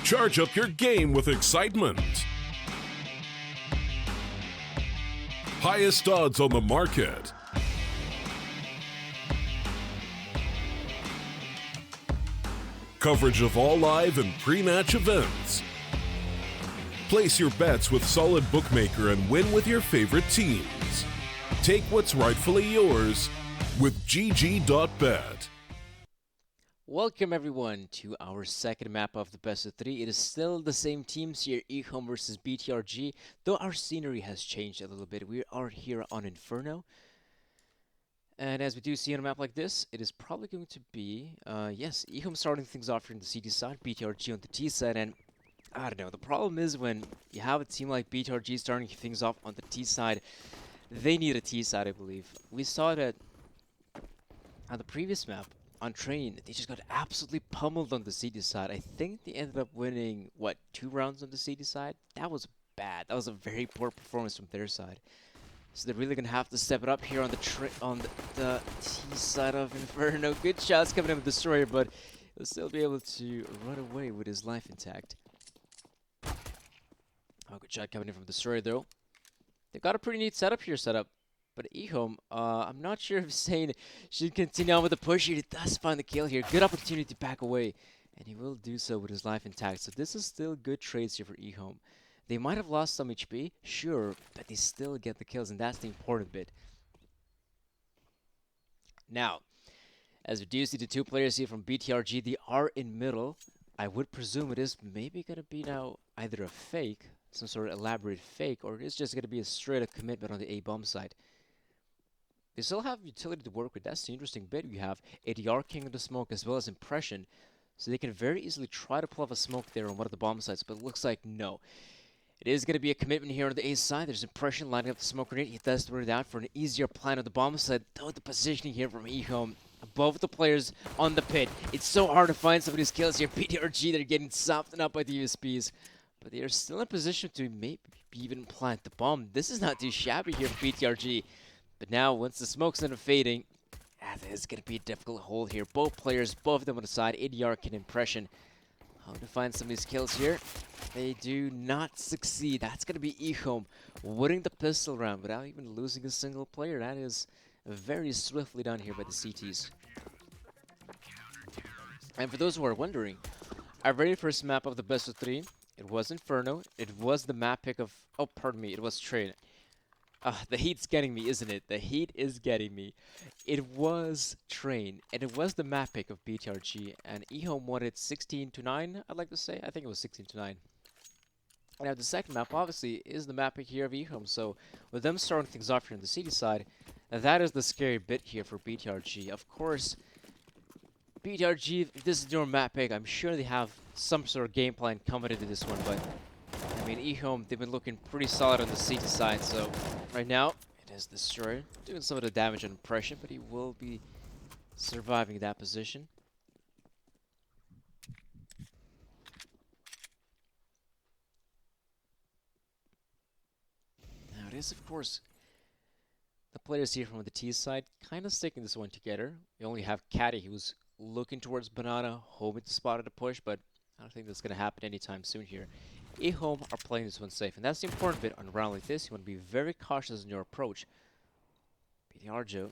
Charge up your game with excitement. Highest odds on the market. Coverage of all live and pre-match events. Place your bets with solid bookmaker and win with your favorite teams. Take what's rightfully yours with GG.bet. Welcome everyone to our second map of the best of 3. It is still the same teams here, EHOME versus BTRG, though our scenery has changed a little bit. We are here on Inferno. And as we do see on a map like this, it is probably going to be, yes, EHOME starting things off here on the CT side, BTRG on the T side, and I don't know, the problem is when you have a team like BTRG starting things off on the T side, they need a T side, I believe. We saw that on the previous map, on Train, they just got absolutely pummeled on the CD side. I think they ended up winning, what, 2 rounds on the CD side? That was bad. That was a very poor performance from their side. So they're really going to have to step it up here on the T side of Inferno. Good shots coming in with Destroyer, but he'll still be able to run away with his life intact. Oh, good shot coming in from Destroyer, though. They got a pretty neat setup here set up. But EHOME, I'm not sure if Sane should continue on with the push here. He does find the kill here. Good opportunity to back away. And he will do so with his life intact. So this is still good trades here for EHOME. They might have lost some HP, sure, but they still get the kills, and that's the important bit. Now, as we do see the 2 players here from BTRG, they are in middle. I would presume it is maybe going to be now either a fake, some sort of elaborate fake, or it is just going to be a straight-up commitment on the A-bomb side. They still have utility to work with. That's the interesting bit. We have ADR King of the smoke as well as Impression. So they can very easily try to pull off a smoke there on one of the bomb sites, but it looks like no. It is going to be a commitment here on the A side. There's Impression lining up the smoke grenade. He does throw it out for an easier plan on the bomb side, though the positioning here from EHOME above the players on the pit. It's so hard to find some of these kills here. BTRG, they're getting softened up by the USPs, but they are still in position to maybe even plant the bomb. This is not too shabby here for BTRG. But now, once the smoke's end up fading, that is going to be a difficult hold here. Both players, both of them on the side, ADR can Impression. How to find some of these kills here? They do not succeed. That's going to be EHOME winning the pistol round without even losing a single player. That is very swiftly done here by the CTs. And for those who are wondering, our very first map of the best of 3, it was Inferno. It was the map pick of, oh, pardon me, it was Train. The heat's getting me, isn't it? The heat is getting me. It was Train, and it was the map pick of BTRG, and EHOME won it 16-9, I'd like to say. I think it was 16-9. Now, the second map, obviously, is the map pick here of EHOME, so with them starting things off here on the city side, that is the scary bit here for BTRG. Of course, BTRG, if this is your map pick, I'm sure they have some sort of game plan coming into this one, but I mean, EHOME, they've been looking pretty solid on the CT side, so right now, it is Destroyer doing some of the damage on Impression, but he will be surviving that position. Now, it is, of course, the players here from the T side kind of sticking this one together. We only have Caddy, who's looking towards Banana, hoping to spot at a push, but I don't think that's going to happen anytime soon here. EHOME are playing this one safe, and that's the important bit on a round like this. You want to be very cautious in your approach. BTRG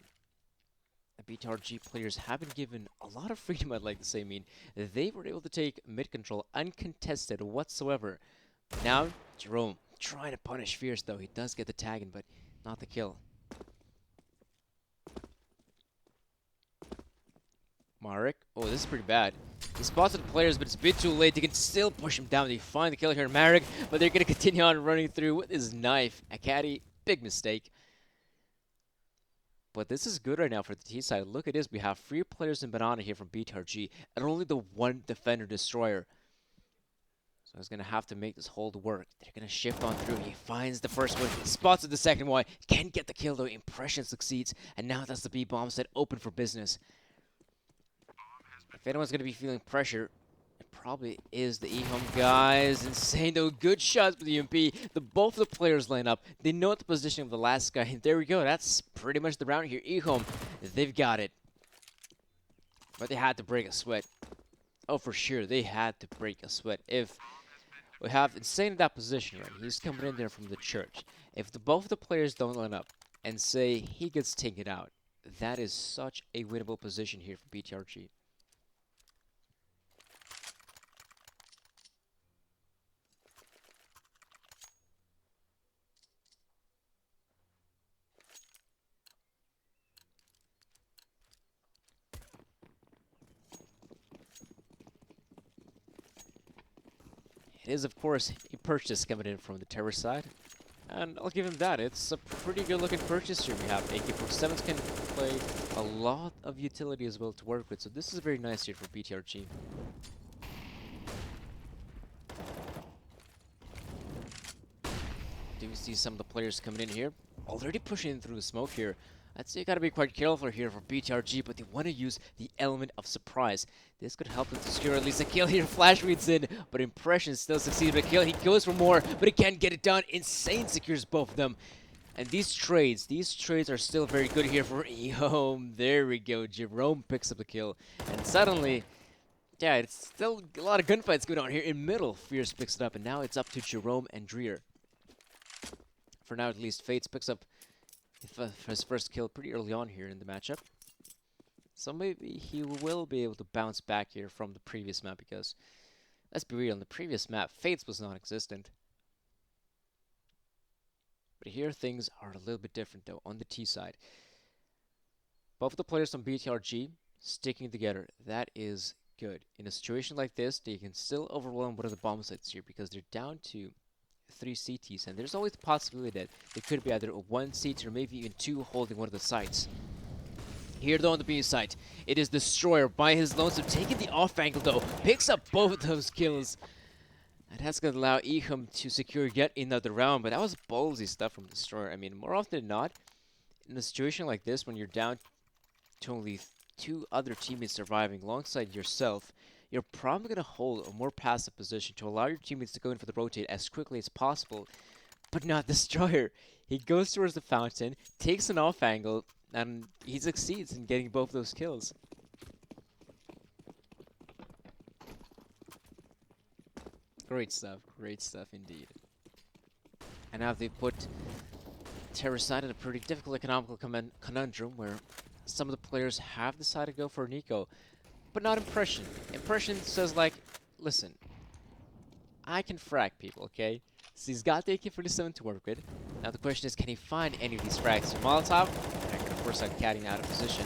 players have been given a lot of freedom, I'd like to say. I mean, they were able to take mid control uncontested whatsoever. Now, Jerome trying to punish Fierce, though. He does get the tag in, but not the kill. Marek. Oh, this is pretty bad. He spots the players, but it's a bit too late. They can still push him down. They find the kill here, Marek, but they're going to continue on running through with his knife. Akadi, big mistake. But this is good right now for the T side. Look at this. We have 3 players in Banana here from BTRG, and only the 1 defender Destroyer. So he's going to have to make this hold work. They're going to shift on through. He finds the first one, spots the second one. Can't get the kill, though. Impression succeeds, and now that's the B-bomb set open for business. If anyone's going to be feeling pressure, it probably is the EHOME guys. Insane, though. Good shots with the UMP. Both the players line up. They know the position of the last guy. There we go. That's pretty much the round here. EHOME, they've got it. But they had to break a sweat. Oh, for sure, they had to break a sweat. If we have Insane in that position, right? He's coming in there from the church. If both the players don't line up and say he gets taken out, that is such a winnable position here for BTRG. It is, of course, a purchase coming in from the terror side. And I'll give him that. It's a pretty good looking purchase here. We have AK-47s can play a lot of utility as well to work with. So this is very nice here for BTRG. Do we see some of the players coming in here? Already pushing in through the smoke here. I'd say you gotta be quite careful here for BTRG, but they want to use the element of surprise. This could help them to secure at least a kill here. Flash reads in, but Impression still succeeds with a kill. He goes for more, but he can't get it done. Insane secures both of them. And these trades are still very good here for EHOME. There we go. Jerome picks up the kill. And suddenly, yeah, it's still a lot of gunfights going on here in middle. Fierce picks it up, and now it's up to Jerome and Dreer. For now, at least, Fates picks up his first kill pretty early on here in the matchup. So maybe he will be able to bounce back here from the previous map, because, let's be real, on the previous map, Fates was non-existent. But here things are a little bit different though, on the T side. Both of the players from BTRG sticking together, that is good. In a situation like this, they can still overwhelm one of the bomb sites here, because they're down to 3 CTs, and there's always the possibility that there could be either a 1 CT or maybe even 2 holding one of the sites. Here though on the B site, it is Destroyer by his lonesome, taking the off angle though, picks up both of those kills. And that's going to allow EHOME to secure yet another round, but that was ballsy stuff from Destroyer. I mean, more often than not, in a situation like this, when you're down to only 2 other teammates surviving alongside yourself, you're probably going to hold a more passive position to allow your teammates to go in for the rotate as quickly as possible. But not Destroyer. He goes towards the fountain, takes an off angle, and he succeeds in getting both those kills. Great stuff indeed. And now they've put Terracide in a pretty difficult economical conundrum where some of the players have decided to go for Nico, but not Impression. Impression says like, listen, I can frag people, okay? So he's got the AK-47 to work with. Now the question is, can he find any of these frags? So Molotov, and of course I'm catting out of position.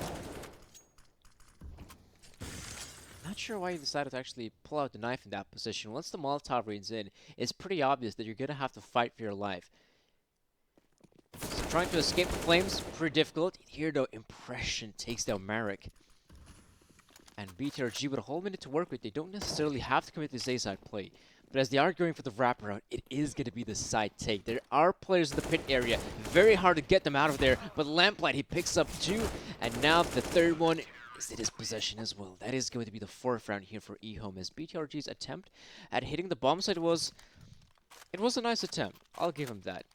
Not sure why he decided to actually pull out the knife in that position. Once the Molotov reads in, it's pretty obvious that you're going to have to fight for your life. So trying to escape the flames, pretty difficult. Here though, Impression takes down Marek. And BTRG with a whole minute to work with, they don't necessarily have to commit this A-side play. But as they are going for the wraparound, it is going to be the side take. There are players in the pit area. Very hard to get them out of there. But Lamplight, he picks up 2. And now the third one is in his possession as well. That is going to be the 4th round here for EHOME, as BTRG's attempt at hitting the bomb site was a nice attempt. I'll give him that.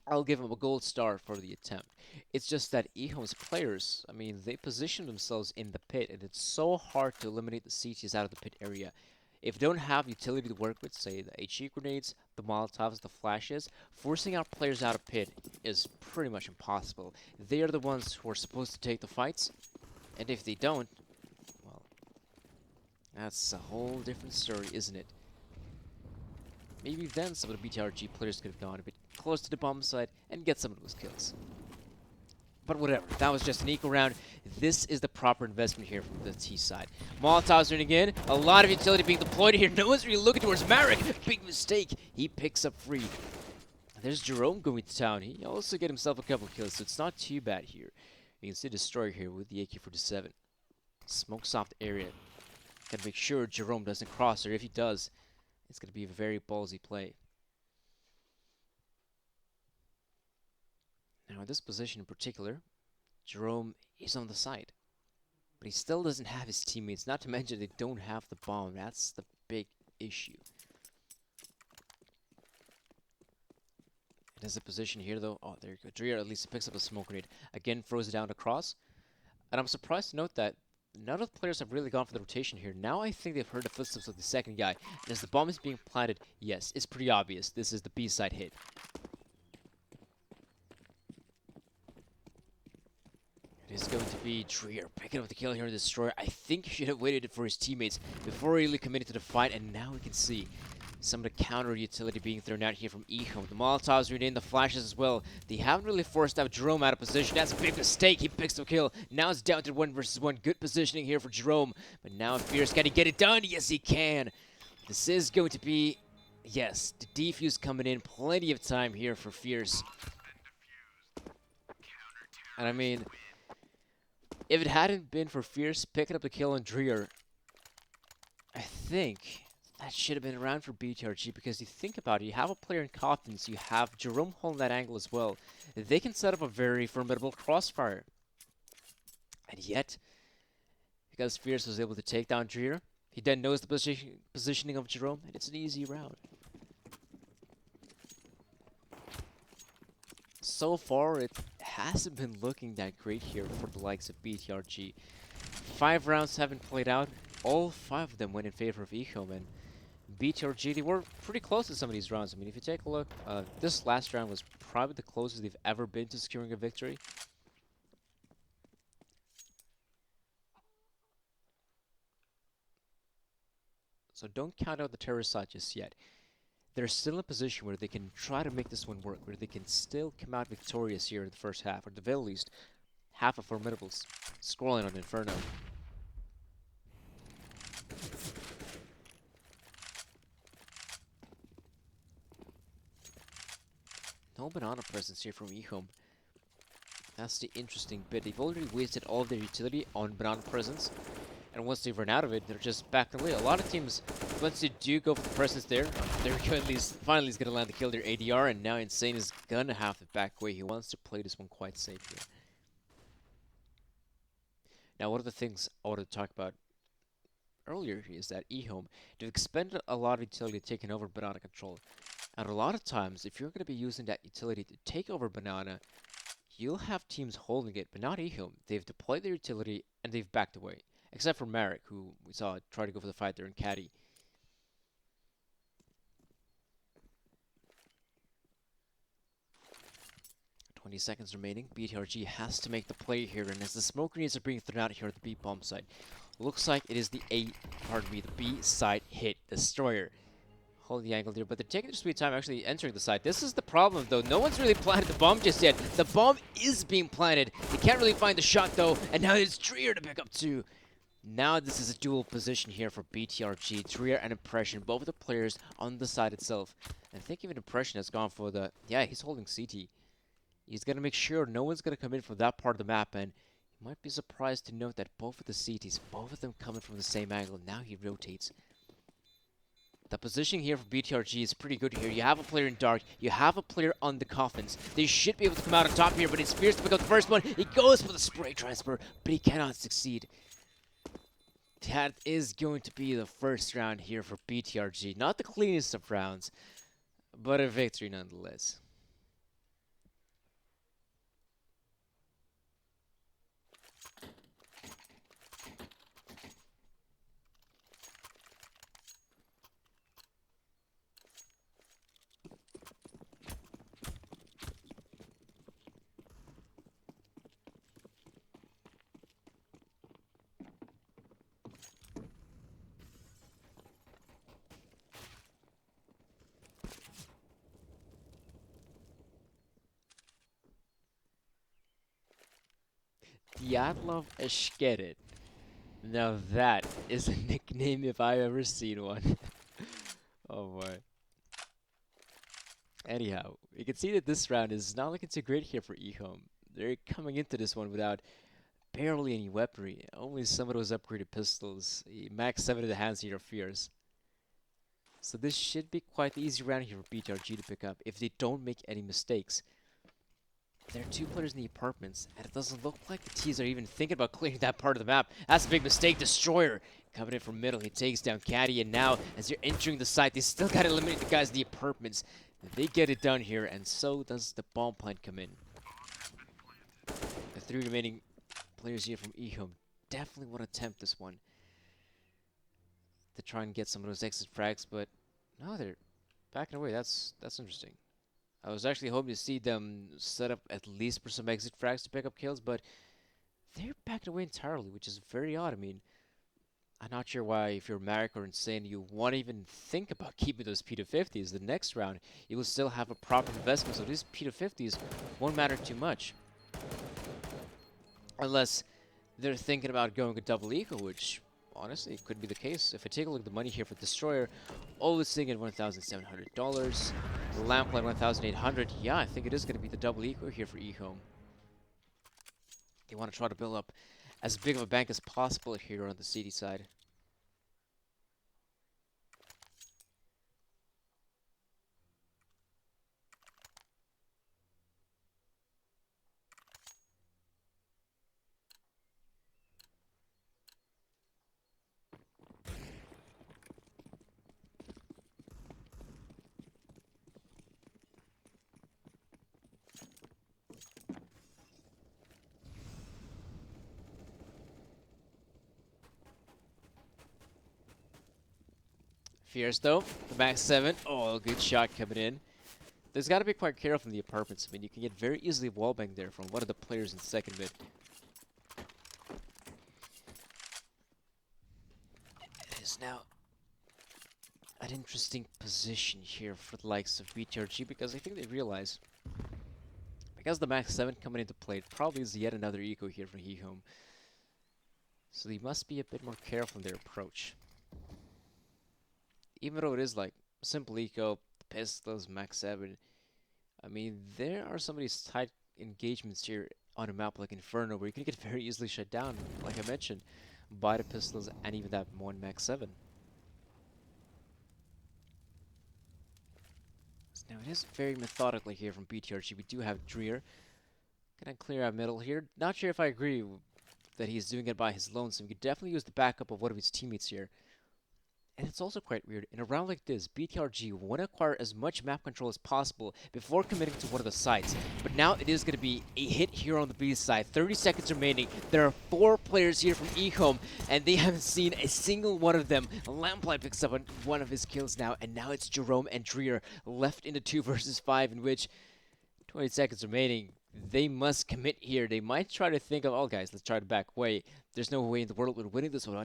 I'll give him a gold star for the attempt. It's just that EHOME's players, I mean, they position themselves in the pit, and it's so hard to eliminate the CTs out of the pit area. If they don't have utility to work with, say the HE grenades, the Molotovs, the flashes, forcing our players out of pit is pretty much impossible. They are the ones who are supposed to take the fights, and if they don't, well, that's a whole different story, isn't it? Maybe then some of the BTRG players could have gone a bit close to the bomb site and get some of those kills. But whatever, that was just an eco round. This is the proper investment here from the T side. Molotov's running in, a lot of utility being deployed here. No one's really looking towards Marek. Big mistake. He picks up free. There's Jerome going to town. He also get himself a couple kills, so it's not too bad here. You can see Destroyer here with the AK-47. Smoke soft area. Gotta make sure Jerome doesn't cross her. If he does, it's gonna be a very ballsy play. Now in this position in particular, Jerome is on the side. But he still doesn't have his teammates, not to mention they don't have the bomb. That's the big issue. It is a position here though. Oh, there you go. Dreer at least picks up a smoke grenade. Again, throws it down across. And I'm surprised to note that none of the players have really gone for the rotation here. Now I think they've heard the footsteps of the second guy. And as the bomb is being planted, yes, it's pretty obvious. This is the B-side hit. It is going to be Trier picking up the kill here in the Destroyer. I think he should have waited for his teammates before really committing to the fight. And now we can see some of the counter utility being thrown out here from EHOME. The Molotovs are in, the flashes as well. They haven't really forced out Jerome out of position. That's a big mistake. He picks the kill. Now it's down to 1 versus 1. Good positioning here for Jerome. But now Fierce, can he get it done? Yes, he can. This is going to be, yes, the defuse coming in. Plenty of time here for Fierce. And I mean, if it hadn't been for Fierce picking up the kill on Dreer, I think that should have been around for BTRG, because you think about it, you have a player in confidence, you have Jerome holding that angle as well. They can set up a very formidable crossfire. And yet, because Fierce was able to take down Dreer, he then knows the positioning of Jerome, and it's an easy round. So far, it hasn't been looking that great here for the likes of BTRG. 5 rounds haven't played out. All 5 of them went in favor of EHOME, and BTRG, they were pretty close to some of these rounds. I mean, if you take a look, this last round was probably the closest they've ever been to securing a victory. So don't count out the terrorist side just yet. They're still in a position where they can try to make this one work, where they can still come out victorious here in the first half, or at the very least, half a formidable scoreline on Inferno. No banana presence here from EHOME. That's the interesting bit. They've already wasted all of their utility on banana presence, and once they run out of it, they're just backing away. A lot of teams, once they do go for the presence there, they're finally going to land the kill their ADR, and now Insane is going to have to back away. He wants to play this one quite safe here. Now, one of the things I wanted to talk about earlier is that EHOME, they've expended a lot of utility taking over banana control. And a lot of times, if you're going to be using that utility to take over banana, you'll have teams holding it, but not EHOME. They've deployed their utility, and they've backed away. Except for Marek, who we saw try to go for the fight there in Caddy. "20 seconds remaining. BTRG has to make the play here, and as the smoke grenades are being thrown out here at the B bomb site, looks like it is the the B side hit Destroyer. Hold the angle there, but they're taking their sweet time actually entering the site. This is the problem, though. No one's really planted the bomb just yet. The bomb is being planted. They can't really find the shot, though, and now it's Trier to pick up 2. Now this is a dual position here for BTRG. Trier and Impression, both of the players on the side itself. And I think even Impression has gone for the... Yeah, he's holding CT. He's going to make sure no one's going to come in from that part of the map, and you might be surprised to note that both of the CTs, both of them coming from the same angle. Now he rotates. The positioning here for BTRG is pretty good here. You have a player in dark. You have a player on the coffins. They should be able to come out on top here, but it's Fierce to pick up the first one. He goes for the spray transfer, but he cannot succeed. That is going to be the first round here for BTRG. Not the cleanest of rounds, but a victory nonetheless. Dyatlov Eshkerit. Now that is a nickname if I've ever seen one. Oh boy. Anyhow, you can see that this round is not looking too great here for EHOME. They're coming into this one without barely any weaponry. Only some of those upgraded pistols. Max 7 in the hands here of Fierce. So this should be quite the easy round here for BTRG to pick up if they don't make any mistakes. There are 2 players in the apartments, and it doesn't look like the T's are even thinking about clearing that part of the map. That's a big mistake. Destroyer coming in from middle. He takes down Caddy, and now as they're entering the site, they still got to eliminate the guys in the apartments. They get it done here, and so does the bomb plant come in. The 3 remaining players here from EHOME definitely want to attempt this one to try and get some of those exit frags, but no, they're backing away. That's interesting. I was actually hoping to see them set up at least for some exit frags to pick up kills, but they're backing away entirely, which is very odd. I mean, I'm not sure why, if you're Marek or Insane, you want to even think about keeping those P250s. The next round, you will still have a proper investment, so these P250s won't matter too much. Unless they're thinking about going a double eco, which honestly could be the case. If I take a look at the money here for Destroyer, all is sitting at $1,700. Lamplight $1,800. Yeah, I think it is going to be the double eco here for EHOME. They want to try to build up as big of a bank as possible here on the CD side. Fierce though, the max 7. Oh, good shot coming in. There's got to be quite careful in the apartments. I mean, you can get very easily wallbang there from one of the players in second mid. It is now an interesting position here for the likes of BTRG, because I think they realize, because the max 7 coming into play, it probably is yet another eco here for EHOME. So they must be a bit more careful in their approach. Even though it is like simple eco, pistols, max 7, I mean, there are some of these tight engagements here on a map like Inferno where you can get very easily shut down, like I mentioned, by the pistols and even that one max 7. So now it is very methodically here from BTRG. We do have Dreer. Gonna clear out middle here. Not sure if I agree that he's doing it by his lonesome. We could definitely use the backup of one of his teammates here. And it's also quite weird. In a round like this, BTRG want to acquire as much map control as possible before committing to one of the sites. But now it is going to be a hit here on the B side. 30 seconds remaining. There are 4 players here from EHOME, and they haven't seen a single one of them. Lamplight picks up one of his kills now, and now it's Jerome and Dreer left in the 2 versus 5, in which 20 seconds remaining. They must commit here. They might try to think of, oh guys, let's try to back away. There's no way in the world we're winning this one.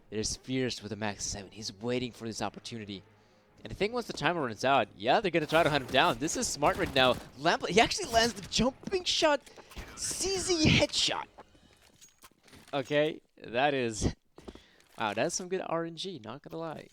There's Fierce with a max 7. He's waiting for this opportunity. And I think once the timer runs out, yeah, they're going to try to hunt him down. This is smart right now. He actually lands the jumping shot. CZ headshot. Okay, that is... Wow, that's some good RNG, not going to lie.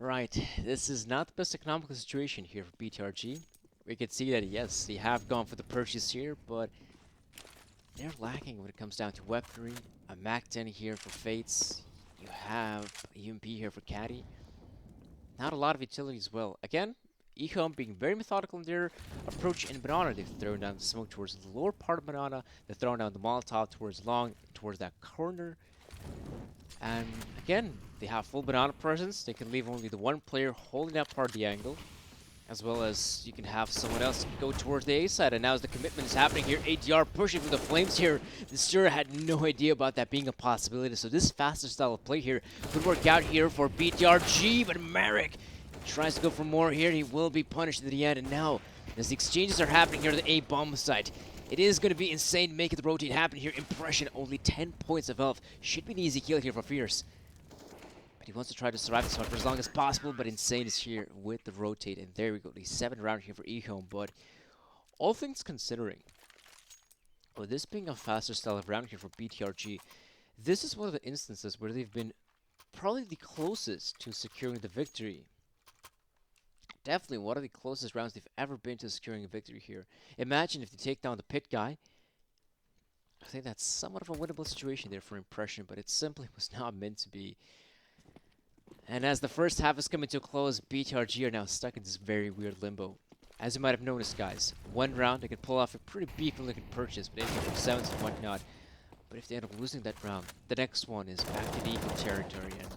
Right, this is not the best economical situation here for BTRG. We can see that, yes, they have gone for the purchase here, but they're lacking when it comes down to weaponry. A MAC-10 here for Fates. You have a UMP here for Caddy. Not a lot of utility as well. Again, EHOME being very methodical in their approach in Banana. They've thrown down the smoke towards the lower part of Banana. They're throwing down the Molotov towards long, towards that corner. And again, they have full Banana presence. They can leave only the one player holding that part of the angle, as well as you can have someone else go towards the A side. And now as the commitment is happening here, ADR pushing for the flames here. The Stir had no idea about that being a possibility. So this faster style of play here could work out here for BTRG, but Marek tries to go for more here. He will be punished at the end. And now, as the exchanges are happening here at the A bomb site, it is going to be insane making the rotate happen here. Impression, only 10 points of health. Should be an easy kill here for Fierce. But he wants to try to survive this one for as long as possible, but Insane is here with the rotate. And there we go, the 7th round here for EHOME. But all things considering, with this being a faster style of round here for BTRG, this is one of the instances where they've been probably the closest to securing the victory. Definitely one of the closest rounds they've ever been to securing a victory here. Imagine if they take down the pit guy. I think that's somewhat of a winnable situation there for Impression, but it simply was not meant to be. And as the first half is coming to a close, BTRG are now stuck in this very weird limbo. As you might have noticed, guys, one round they could pull off a pretty beefy-looking purchase, but anything from 7s and whatnot. But if they end up losing that round, the next one is back in equal territory, and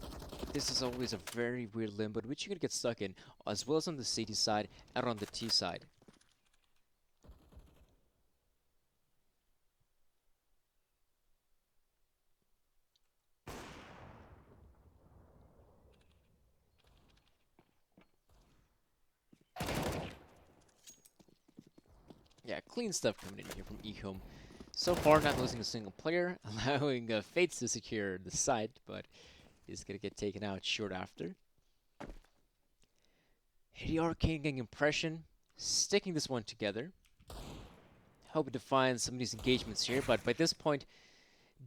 this is always a very weird limbo which you're gonna get stuck in, as well as on the CT side and on the T side. Yeah, clean stuff coming in here from EHOME. So far, not losing a single player, allowing Fates to secure the site, but he's going to get taken out short after. The Arcane getting impression, sticking this one together. Hoping to find some of these engagements here, but by this point,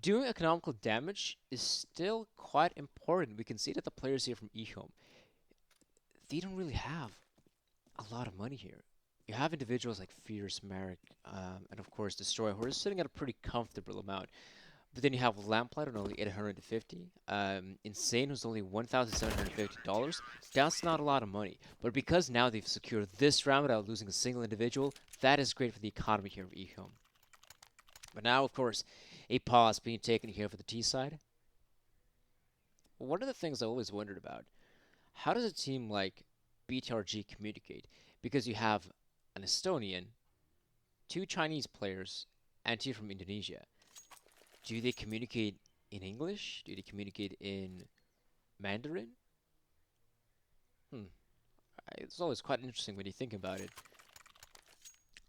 doing economical damage is still quite important. We can see that the players here from EHOME, they don't really have a lot of money here. You have individuals like Fierce, Merrick, and of course Destroy, who are sitting at a pretty comfortable amount. But then you have Lamplight on only $850, Insane, who's only $1,750. That's not a lot of money. But because now they've secured this round without losing a single individual, that is great for the economy here of EHOME. But now, of course, a pause being taken here for the T side. One of the things I always wondered about, how does a team like BTRG communicate? Because you have an Estonian, 2 Chinese players, and 2 from Indonesia. Do they communicate in English? Do they communicate in Mandarin? It's always quite interesting when you think about it.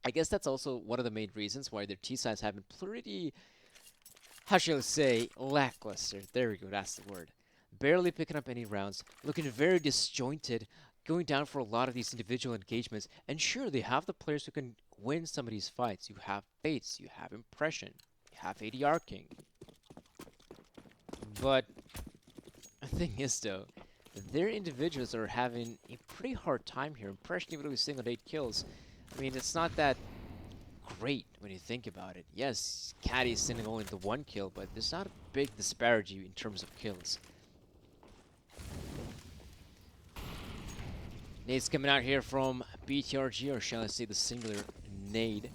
I guess that's also one of the main reasons why their T-sides have been pretty, how shall I say, lackluster. There we go, that's the word. Barely picking up any rounds, looking very disjointed, going down for a lot of these individual engagements. And sure, they have the players who can win some of these fights. You have Fates, you have Impression, you have ADR King. But the thing is, though, their individuals are having a pretty hard time here. Impression, even though he's singled 8 kills, I mean, it's not that great when you think about it. Yes, Caddy is sending only the 1 kill, but there's not a big disparity in terms of kills. Nade's coming out here from BTRG, or shall I say the singular nade.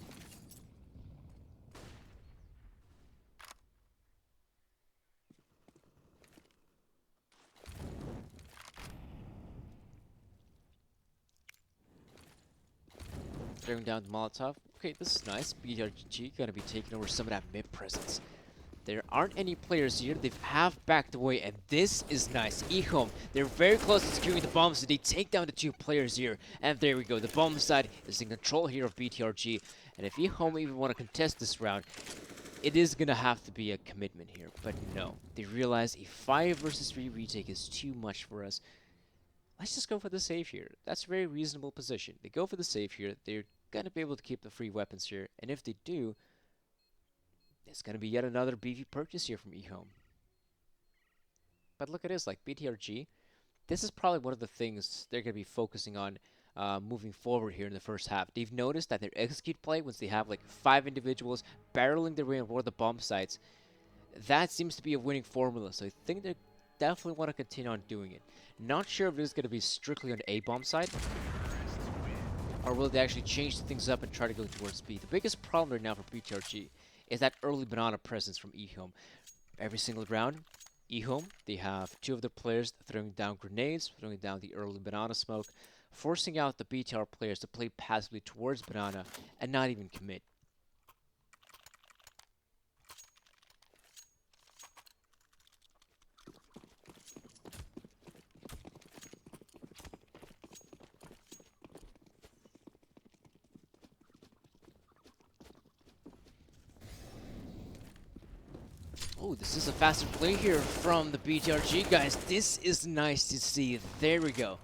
Throwing down the Molotov. Okay, this is nice. BTRG gonna be taking over some of that mid presence. There aren't any players here. They have backed away, and this is nice. EHOME, they're very close to securing the bomb, so they take down the 2 players here. And there we go. The bomb side is in control here of BTRG. And if EHOME even want to contest this round, it is going to have to be a commitment here. But no, they realize a 5 versus 3 retake is too much for us. Let's just go for the save here. That's a very reasonable position. They go for the save here. They're going to be able to keep the free weapons here. And if they do, it's going to be yet another beefy purchase here from EHOME. But look at this, like BTRG, this is probably one of the things they're going to be focusing on moving forward here in the first half. They've noticed that their execute play, once they have like 5 individuals barreling their way on one of the bomb sites, that seems to be a winning formula. So I think they definitely want to continue on doing it. Not sure if it is going to be strictly on the A bomb side, or will they actually change things up and try to go towards B. The biggest problem right now for BTRG is that early banana presence from EHOME. Every single round, EHOME, they have 2 of their players throwing down grenades, throwing down the early banana smoke, forcing out the BTR players to play passively towards banana and not even commit. Oh, this is a faster play here from the BTRG guys. This is nice to see. There we go.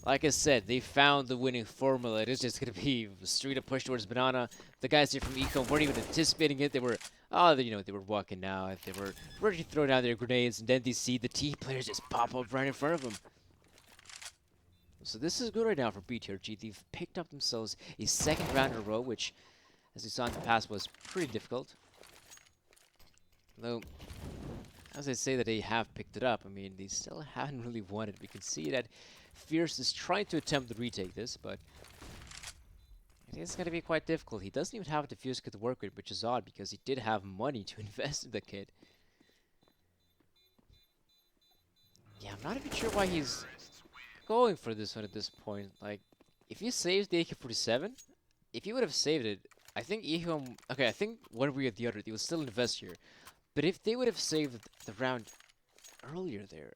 Like I said, they found the winning formula. It is just going to be straight up push towards banana. The guys here from EHOME weren't even anticipating it. They were, they were walking out. They were ready to throw down their grenades, and then they see the T players just pop up right in front of them. So this is good right now for BTRG. They've picked up themselves a 2nd round in a row, which, as we saw in the past, was pretty difficult. Though, as I say that they have picked it up, I mean, they still haven't really won it. We can see that Fierce is trying to attempt to retake this, but It is going to be quite difficult. He doesn't even have a diffuse kit to work with, which is odd because he did have money to invest in the kit. Yeah, I'm not even sure why he's going for this one at this point. Like, if he saves the AK-47, if he would have saved it, I think EHOME... Okay, I think one way or the other, they would still invest here. But if they would have saved the round earlier there,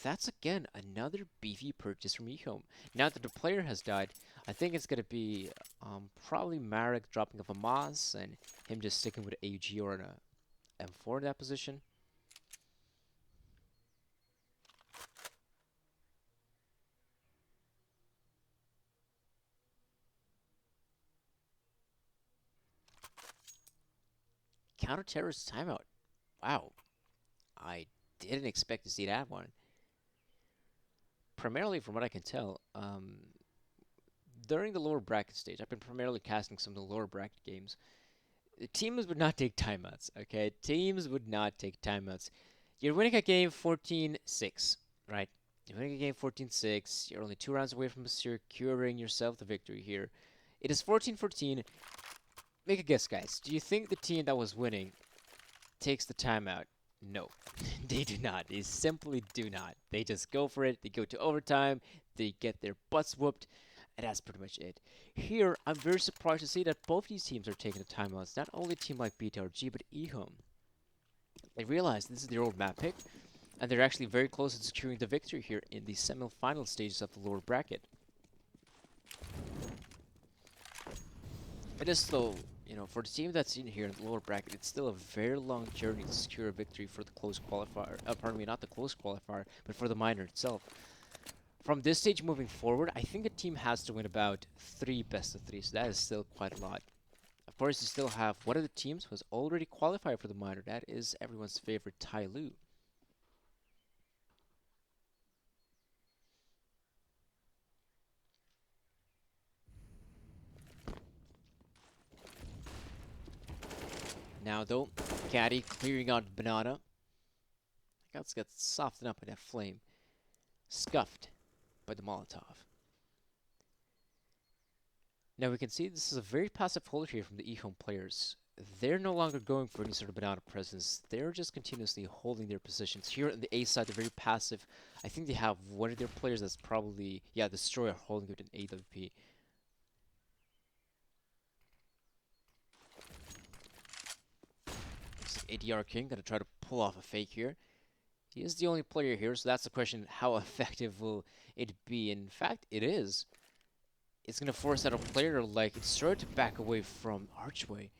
that's again another beefy purchase from EHOME. Now that the player has died, I think it's going to be probably Marek dropping off a Moss and him just sticking with AUG or an M4 in that position. Counter-terrorist timeout. Wow. I didn't expect to see that one. Primarily from what I can tell, during the lower bracket stage, I've been primarily casting some of the lower bracket games. Teams would not take timeouts, okay? Teams would not take timeouts. You're winning a game 14-6, right? You're winning a game 14-6. You're only 2 rounds away from securing yourself the victory here. It is 14-14. Make a guess, guys. Do you think the team that was winning takes the timeout? No, they do not. They simply do not. They just go for it. They go to overtime. They get their butts whooped. And that's pretty much it. Here, I'm very surprised to see that both these teams are taking the timeouts. Not only a team like BTRG, but EHOME. They realize this is their old map pick, and they're actually very close to securing the victory here in the semi-final stages of the lower bracket. It is still, you know, for the team that's in here in the lower bracket, it's still a very long journey to secure a victory for the close qualifier. Pardon me, not the close qualifier, but for the minor itself. From this stage moving forward, I think a team has to win about 3 best of 3, so that is still quite a lot. Of course, you still have one of the teams who has already qualified for the minor. That is everyone's favorite Tai Lu. Now though, Caddy clearing out Banana. Guts gets softened up by that flame. Scuffed by the Molotov. Now we can see this is a very passive hold here from the EHOME players. They're no longer going for any sort of banana presence. They're just continuously holding their positions. Here on the A side, they're very passive. I think they have one of their players that's probably, yeah, Destroyer holding it in AWP. Looks like ADR King gonna try to pull off a fake here. He is the only player here, so that's the question, how effective will it be? In fact, it is. It's going to force out a player like Destroyer to back away from Archway.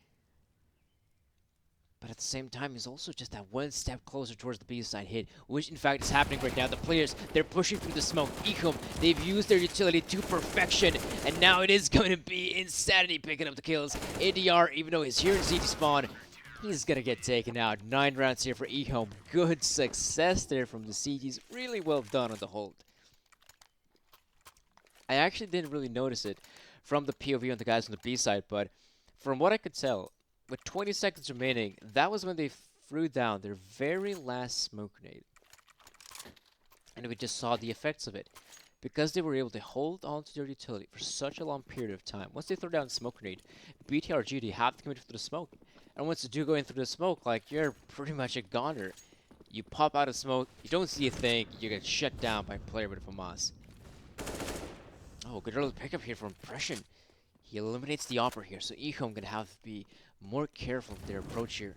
But at the same time, he's also just that one step closer towards the B-side hit, which in fact is happening right now. The players, they're pushing through the smoke. EHOME, they've used their utility to perfection, and now it is going to be Insanity picking up the kills. ADR, even though he's here in CT spawn, he's going to get taken out. 9 rounds here for EHOME. Good success there from the CTs. Really well done on the hold. I actually didn't really notice it from the POV on the guys on the B side, but from what I could tell, with 20 seconds remaining, that was when they threw down their very last smoke grenade. And we just saw the effects of it. Because they were able to hold on to their utility for such a long period of time. Once they throw down smoke grenade, BTRG, they have to commit through the smoke. And once you do go in through the smoke, like, you're pretty much a goner. You pop out of smoke, you don't see a thing, you get shut down by a player with a FAMAS. Oh, good early pickup here for Impression. He eliminates the Opera here, so EHOME gonna have to be more careful with their approach here.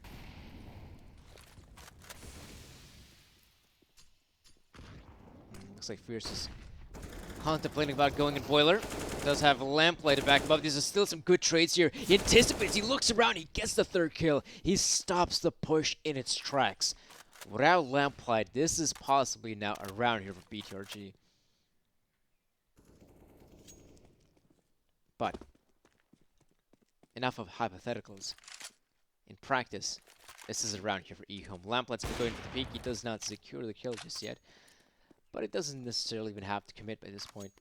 Looks like Fierce is contemplating about going in Boiler. Does have Lamplight to back him up. These are still some good trades here. He anticipates, he looks around, he gets the 3rd kill. He stops the push in its tracks. Without Lamplight, this is possibly now a round here for BTRG. But enough of hypotheticals. In practice, this is a round here for EHOME. Lamplight's been going for the peak. He does not secure the kill just yet. But it doesn't necessarily even have to commit by this point.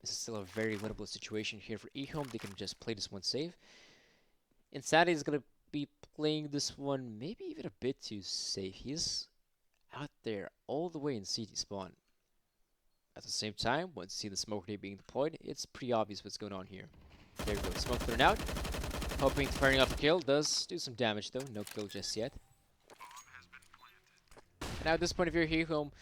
This is still a very winnable situation here for EHOME. They can just play this one safe. Insanity is going to be playing this one maybe even a bit too safe. He's out there all the way in CT spawn. At the same time, once you see the smoke grenade being deployed, it's pretty obvious what's going on here. There we go, smoke thrown out. Hoping to firing off a kill. Does do some damage though, no kill just yet. And now at this point, if you're EHOME,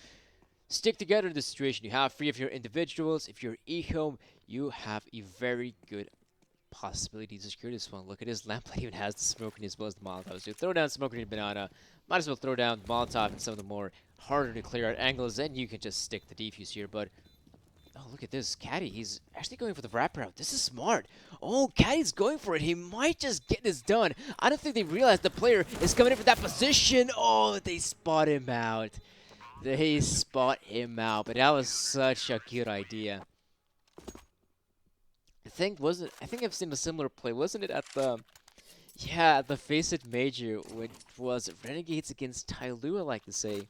stick together in this situation. You have 3 of your individuals. If you're EHOME, you have a very good possibility to secure this one. Look at his lamp even has the smoke grenade as well as the Molotov. So throw down smoke grenade banana. Might as well throw down the Molotov and some of the more harder to clear out angles. Then you can just stick the defuse here. But oh, look at this. Caddy, he's actually going for the wraparound. This is smart. Oh, Caddy's going for it. He might just get this done. I don't think they realize the player is coming in for that position. Oh, they spot him out. They spot him out. But that was such a good idea. I think I've seen a similar play. Wasn't it at the the Face It Major, which was Renegades against Tyloo, I like to say,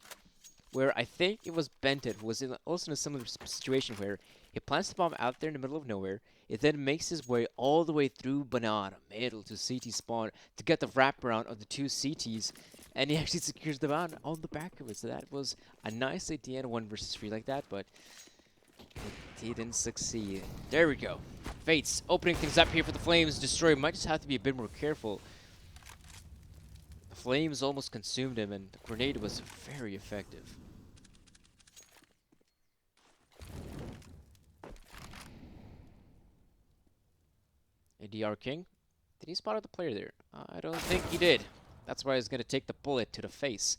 where I think it was Benton was also in a similar situation where he plants the bomb out there in the middle of nowhere. It then makes his way all the way through Banana, middle to CT spawn to get the wraparound of the 2 CTs, and he actually secures the bomb on the back of it. So that was a nice idea in 1 versus 3 like that, but he didn't succeed. There we go. Fates opening things up here for the Flames. Destroyer might just have to be a bit more careful. The Flames almost consumed him, and the grenade was very effective. ADR King. Did he spot out the player there? I don't think he did. That's why he's going to take the bullet to the face.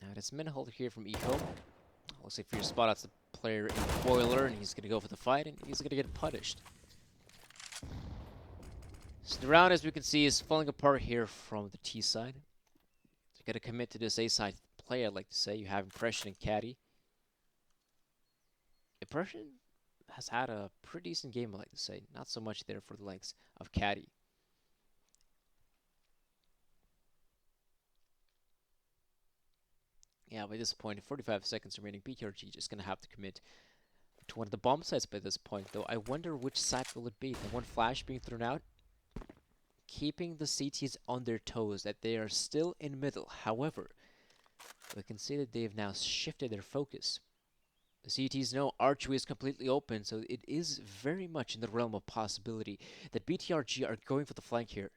Now it's Minhold here from EHOME. Looks like Fear spot outs the player in the boiler, and he's going to go for the fight, and he's going to get punished. So the round, as we can see, is falling apart here from the T side. So got to commit to this A side play, I'd like to say. You have Impression and Caddy. Impression has had a pretty decent game, I like to say. Not so much there for the likes of Caddy. Yeah, by this point, 45 seconds remaining, BTRG just going to have to commit to one of the bomb sites by this point, though. I wonder which site will it be. The one flash being thrown out, keeping the CTs on their toes, that they are still in middle. However, we can see that they've now shifted their focus. The CTs know archway is completely open, so it is very much in the realm of possibility that BTRG are going for the flank here.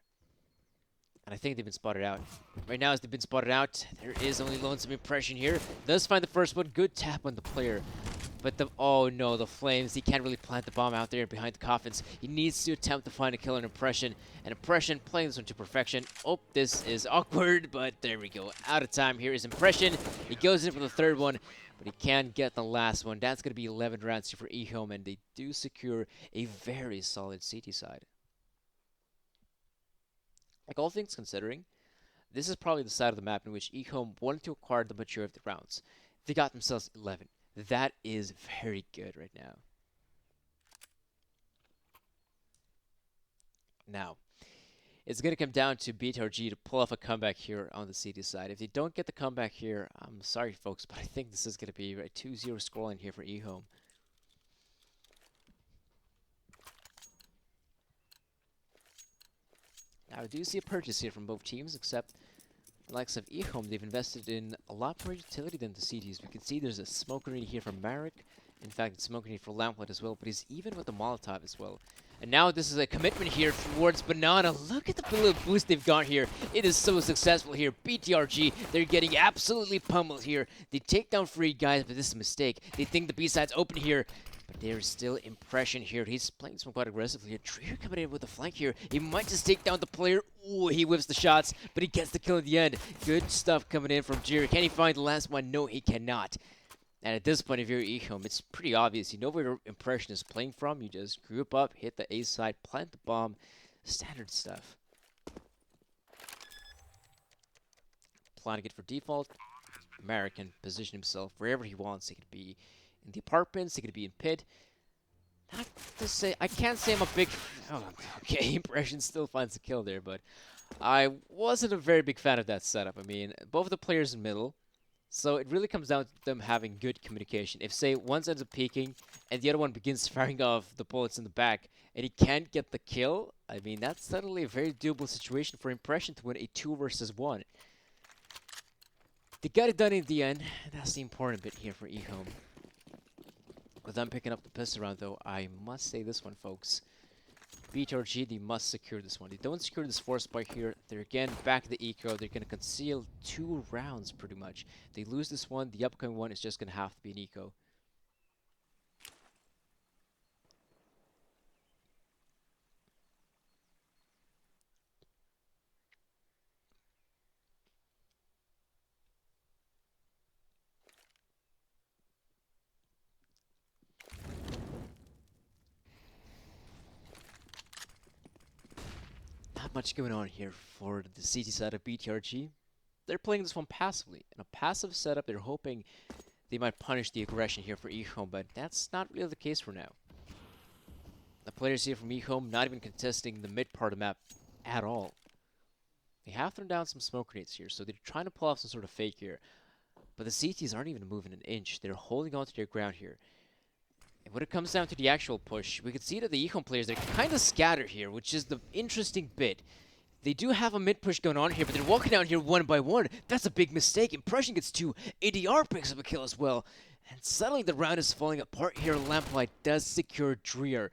And I think they've been spotted out. Right now, as they've been spotted out, there is only Lonesome Impression here. Does find the first one. Good tap on the player. But oh no, the Flames. He can't really plant the bomb out there behind the coffins. He needs to attempt to find a killer in Impression. And Impression playing this one to perfection. Oh, this is awkward, but there we go. Out of time here is Impression. He goes in for the 3rd one, but he can't get the last one. That's going to be 11 rounds here for EHOME, and they do secure a very solid CT side. Like all things considering, this is probably the side of the map in which EHOME wanted to acquire the majority of the rounds. They got themselves 11. That is very good right now. Now, it's going to come down to BTRG to pull off a comeback here on the CT side. If they don't get the comeback here, I'm sorry, folks, but I think this is going to be a 2-0 scoreline here for EHOME. Now, I do see a purchase here from both teams, except the likes of EHOME, they've invested in a lot more utility than the CTs. We can see there's a smoke grenade here from Marek. In fact, it's smoke grenade for Lamplight as well, but he's even with the Molotov as well. And now this is a commitment here towards Banana. Look at the little boost they've got here. It is so successful here. BTRG, they're getting absolutely pummeled here. They take down free guys, but this is a mistake. They think the B-side's open here. But there's still Impression here. He's playing some quite aggressively here. Trier coming in with a flank here. He might just take down the player. Ooh, he whips the shots, but he gets the kill at the end. Good stuff coming in from Jerry. Can he find the last one? No, he cannot. And at this point, if you're EHOME, it's pretty obvious. You know where your Impression is playing from. You just group up, hit the A side, plant the bomb. Standard stuff. Planning it for default. Marek can position himself wherever he wants. He could be in the apartments, he could be in pit. Not to say, I can't say I'm a big... Oh, okay, Impression still finds a kill there, but I wasn't a very big fan of that setup. I mean, both of the players in middle, so it really comes down to them having good communication. If, say, one ends up peeking and the other one begins firing off the bullets in the back and he can't get the kill, I mean, that's suddenly a very doable situation for Impression to win a 2 versus 1. They got it done in the end. That's the important bit here for EHOME. With them picking up the pistol round, though, I must say this one, folks. BTRG, they must secure this one. They don't secure this force spike here. They're again back to the eco. They're going to conceal 2 rounds, pretty much. They lose this one. The upcoming one is just going to have to be an eco. Not much going on here for the CT side of BTRG. They're playing this one passively. In a passive setup, they're hoping they might punish the aggression here for EHOME, but that's not really the case for now. The players here from EHOME not even contesting the mid part of the map at all. They have thrown down some smoke grenades here, so they're trying to pull off some sort of fake here. But the CTs aren't even moving an inch. They're holding on to their ground here. And when it comes down to the actual push, we can see that the EHOME players, they're kind of scattered here, which is the interesting bit. They do have a mid push going on here, but they're walking down here one by one. That's a big mistake. Impression gets 2. ADR picks up a kill as well. And suddenly the round is falling apart here. Lamplight does secure Dreer.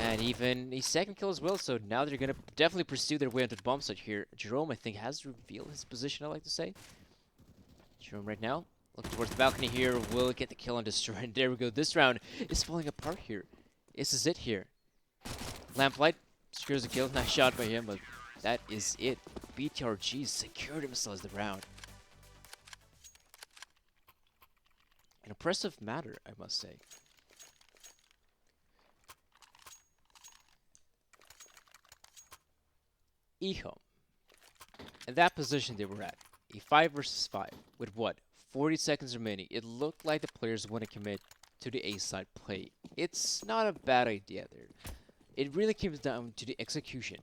And even a second kill as well, so now they're going to definitely pursue their way onto the bomb site here. Jerome, I think, has revealed his position, I like to say. Jerome right now, looking towards the balcony here, will get the kill on Destroyer. And there we go. This round is falling apart here. This is it here. Lamplight secures a kill. Nice shot by him, but that is it. BTRG secured themselves the round. An impressive matter, I must say. EHOME. In that position they were at, a 5 versus 5, with what, 40 seconds remaining, it looked like the players want to commit to the A side play. It's not a bad idea there. It really comes down to the execution.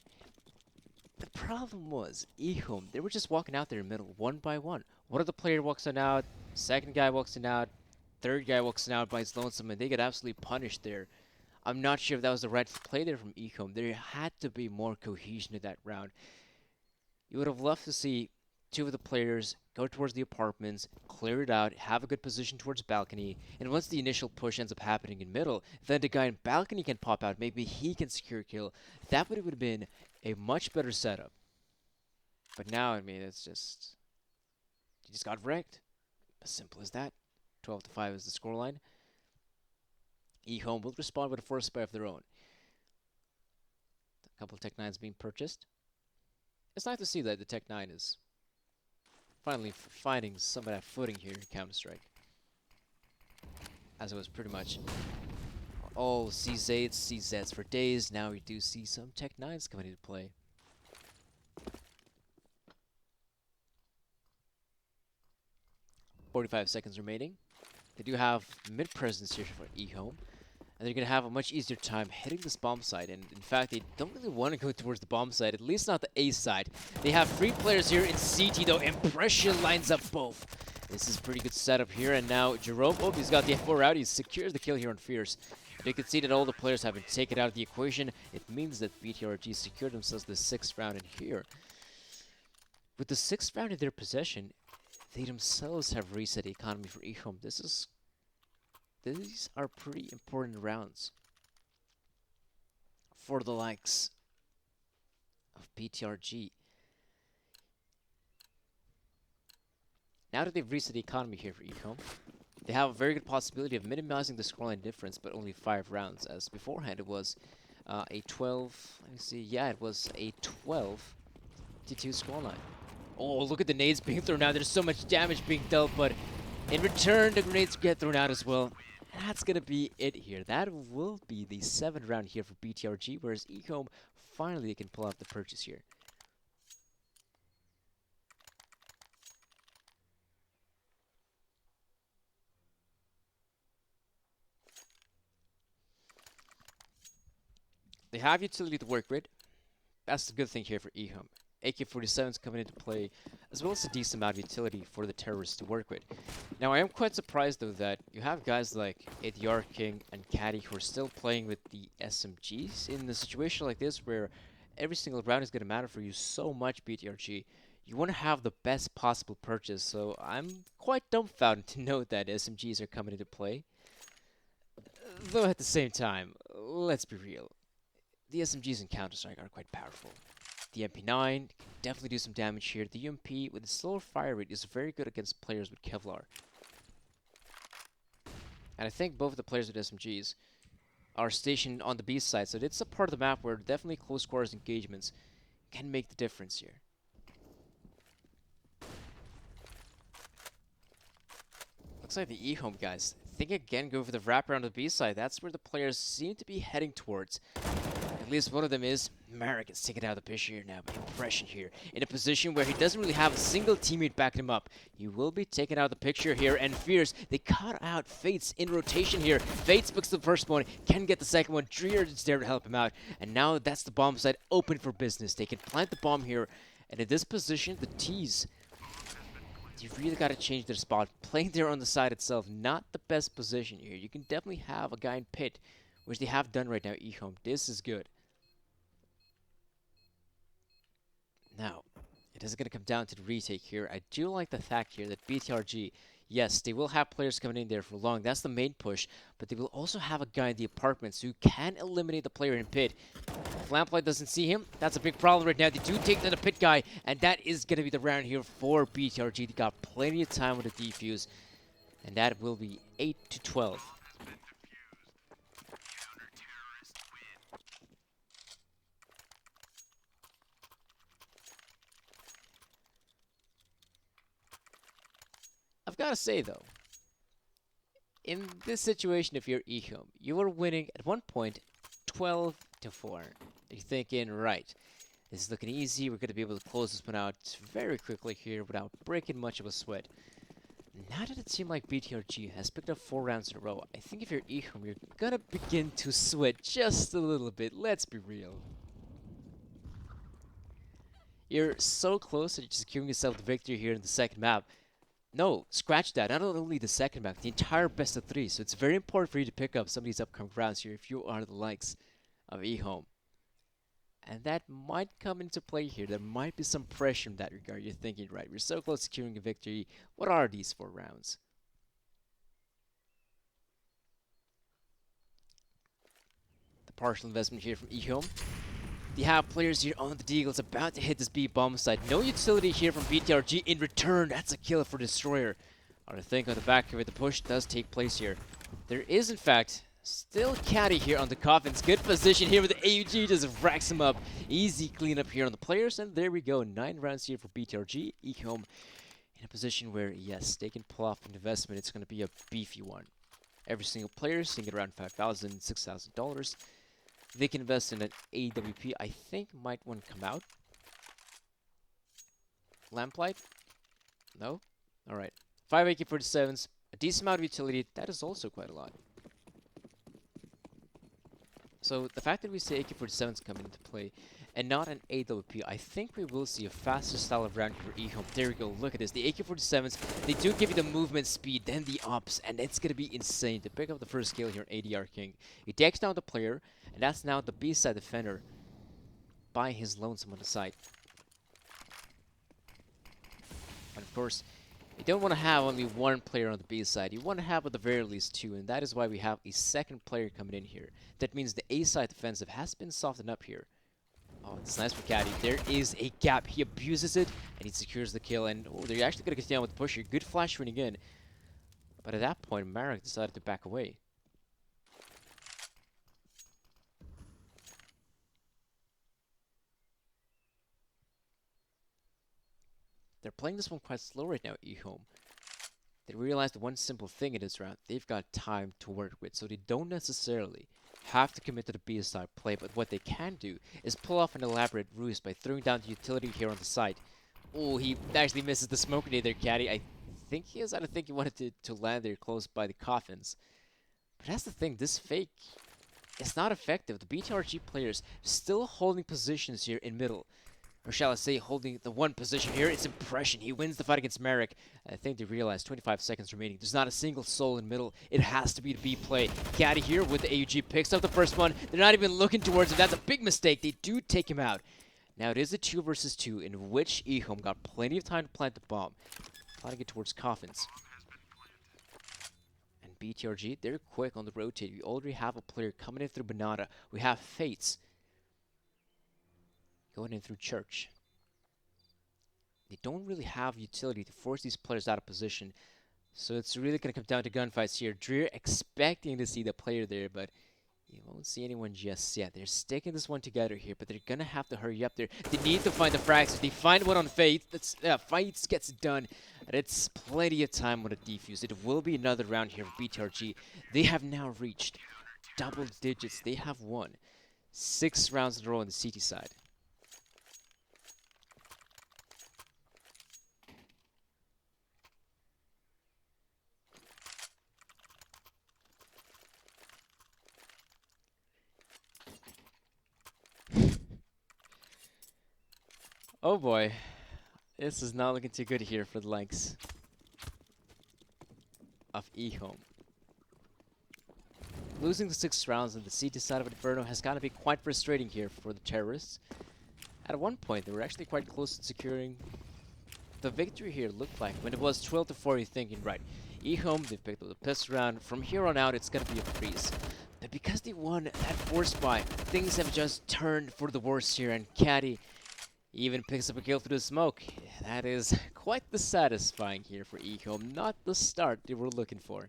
The problem was, EHOME, they were just walking out there in the middle, one by one. One of the players walks in out, second guy walks in out, third guy walks in out by his lonesome, and they get absolutely punished there. I'm not sure if that was the right play there from EHOME. There had to be more cohesion in that round. You would have loved to see 2 of the players go towards the apartments, clear it out, have a good position towards balcony, and once the initial push ends up happening in middle, then the guy in balcony can pop out. Maybe he can secure a kill. That would have been a much better setup. But now, I mean, it's just... you just got wrecked. As simple as that. 12-5 is the scoreline. EHOME will respond with a force spy of their own. A couple of Tech 9s being purchased. It's nice to see that the Tech 9 is finally finding some of that footing here in Counter-Strike. As it was pretty much all CZ8s, CZs for days. Now we do see some Tech 9s coming into play. "45 seconds remaining. They do have mid-presence here for EHOME. And they're going to have a much easier time hitting this bomb site. And in fact, they don't really want to go towards the bomb site, at least not the A side. They have 3 players here in CT, though. Impression lines up both. This is a pretty good setup here. And now Jerome, oh, he's got the F4 out. He secures the kill here on Fierce. And you can see that all the players have been taken out of the equation. It means that BTRG secured themselves the 6th round in here. With the 6th round in their possession, they themselves have reset the economy for EHOME. These are pretty important rounds for the likes of BTRG. Now that they've reset the economy here for EHOME, they have a very good possibility of minimizing the scoreline difference, but only 5 rounds, as beforehand it was a 12, let me see, yeah, it was a 12-2 scoreline. Oh, look at the nades being thrown out. There's so much damage being dealt, but in return, the grenades get thrown out as well. That's going to be it here. That will be the 7th round here for BTRG, whereas EHOME finally can pull out the purchase here. They have utility to work with. That's the good thing here for EHOME. AK-47's coming into play, as well as a decent amount of utility for the terrorists to work with. Now, I am quite surprised, though, that you have guys like ADR King and Caddy who are still playing with the SMGs in a situation like this, where every single round is going to matter for you so much, BTRG. you want to have the best possible purchase. So I'm quite dumbfounded to note that SMGs are coming into play. Though at the same time, let's be real. The SMGs in Counter-Strike are quite powerful. The MP9 can definitely do some damage here. The UMP with its slower fire rate is very good against players with Kevlar. And I think both of the players with SMGs are stationed on the B side, so it's a part of the map where definitely close quarters engagements can make the difference here. Looks like the EHOME guys think again go for the wrap around the B side. That's where the players seem to be heading towards. At least one of them is. Marek is taken out of the picture here now. Impression here. In a position where he doesn't really have a single teammate backing him up. He will be taken out of the picture here. And Fierce, they cut out Fates in rotation here. Fates books the first one, can get the second one. Dreer is there to help him out. And now that's the bomb site open for business. They can plant the bomb here. And in this position, the T's, you've really got to change their spot. Playing there on the side itself, not the best position here. You can definitely have a guy in pit, which they have done right now, EHOME. This is good. Now, it is going to come down to the retake here. I do like the fact here that BTRG, yes, they will have players coming in there for long. That's the main push. But they will also have a guy in the apartments who can eliminate the player in pit. If Lamplight doesn't see him, that's a big problem right now. They do take down the pit guy, and that is going to be the round here for BTRG. They got plenty of time with the defuse, and that will be 8-12. I've got to say, though, in this situation, if you're EHOME, you are winning at one point 12-4. You're thinking, right, this is looking easy. We're going to be able to close this one out very quickly here without breaking much of a sweat. Now that it seems like BTRG has picked up 4 rounds in a row, I think if you're EHOME, you're going to begin to sweat just a little bit. Let's be real. You're so close to securing yourself the victory here in the second map. No, scratch that. Not only the second map, the entire best of 3. So it's very important for you to pick up some of these upcoming rounds here if you are the likes of EHOME. And that might come into play here. There might be some pressure in that regard. You're thinking, right, we're so close to securing a victory. What are these 4 rounds? The partial investment here from EHOME. They have players here on the Deagles about to hit this B bomb site. No utility here from BTRG in return. That's a kill for Destroyer. I think on the back of it, the push does take place here. There is, in fact, still Caddy here on the coffins. Good position here with the AUG. Just racks him up. Easy cleanup here on the players. And there we go. 9 rounds here for BTRG. EHOME in a position where, yes, they can pull off an investment. It's going to be a beefy one. Every single player seeing it around $5,000, $6,000. They can invest in an AWP, I think might want to come out. Lamplight? No? Alright. 5 AK-47s, a decent amount of utility, that is also quite a lot. So the fact that we see AK-47s coming into play and not an AWP, I think we will see a faster style of round for EHOME. There we go, look at this. The AK-47s, they do give you the movement speed, then the ops, and it's going to be insane to pick up the first kill here in ADR King. He takes down the player, and that's now the B-side defender by his lonesome on the side. And of course, you don't want to have only one player on the B side. You want to have at the very least 2, and that is why we have a second player coming in here. That means the A side defensive has been softened up here. Oh, it's nice for Caddy. There is a gap. He abuses it, and he secures the kill. And oh, they're actually going to continue with the push here. Good flash running in. But at that point, Marek decided to back away. They're playing this one quite slow right now, EHOME. They realized one simple thing in this round. They've got time to work with, so they don't necessarily have to commit to the B side play, but what they can do is pull off an elaborate ruse by throwing down the utility here on the side. Oh, he actually misses the smoke grenade there, Caddy. I think he is. I don't think he wanted to land there close by the coffins. But that's the thing, this fake is not effective. The BTRG players still holding positions here in middle. Or shall I say, holding the one position here. It's Impression. He wins the fight against Marek. I think they realize 25 seconds remaining. There's not a single soul in middle. It has to be the B play. Caddy here with the AUG picks up the first one. They're not even looking towards him. That's a big mistake. They do take him out. Now it is a 2 versus 2 in which EHOME got plenty of time to plant the bomb. Planting it towards coffins. And BTRG, they're quick on the rotate. We already have a player coming in through Banana. We have Fates going in through Church. They don't really have utility to force these players out of position. So it's really going to come down to gunfights here. Dreer expecting to see the player there, but you won't see anyone just yet. They're sticking this one together here, but they're going to have to hurry up there. They need to find the frags. If they find one on Faith, Faith gets it done. And it's plenty of time on the defuse. It will be another round here for BTRG. They have now reached double digits. They have won 6 rounds in a row on the CT side. Oh boy, this is not looking too good here for the likes of EHOME. Losing the 6 rounds on the CT side of Inferno has got to be quite frustrating here for the terrorists. At one point, they were actually quite close to securing the victory here, looked like. When it was 12-4, you're thinking, right, EHOME, they picked up the pistol round. From here on out, it's going to be a freeze. But because they won that force buy, things have just turned for the worse here, and Caddy even picks up a kill through the smoke. That is quite the satisfying here for EHOME. Not the start they were looking for.